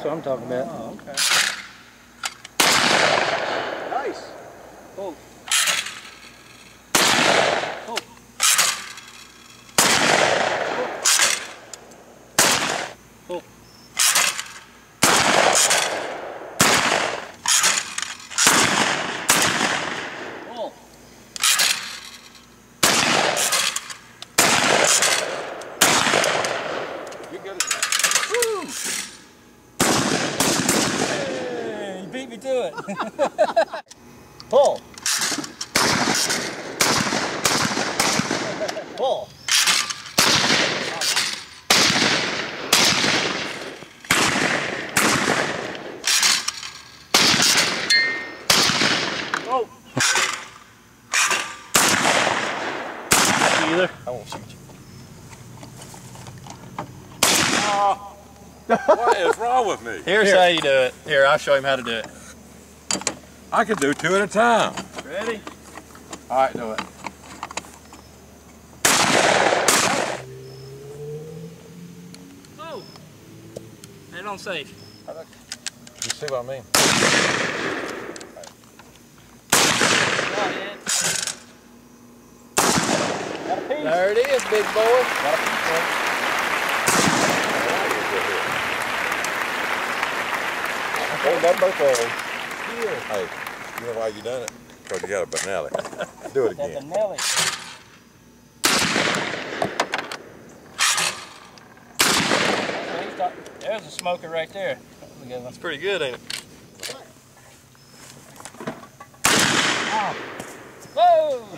That's what I'm talking about. Oh, okay. Nice. Oh. Oh. Oh. Oh. You got it. Woo! Hey, you beat me to it. Pull. Pull. Oh. Either. I won't shoot you. Oh. What is wrong with me? Here's how you do it. Here, I'll show him how to do it. I can do 2 at a time. Ready? All right, do it. Oh! Head on safe. You see what I mean? There it is, big boy. Got a piece, boy. Hold that both of them. Hey, you know why you done it? Because you got a Benelli. Do it again. That's a Nelly. There's a smoker right there. That's pretty good, ain't it? Oh. Whoa!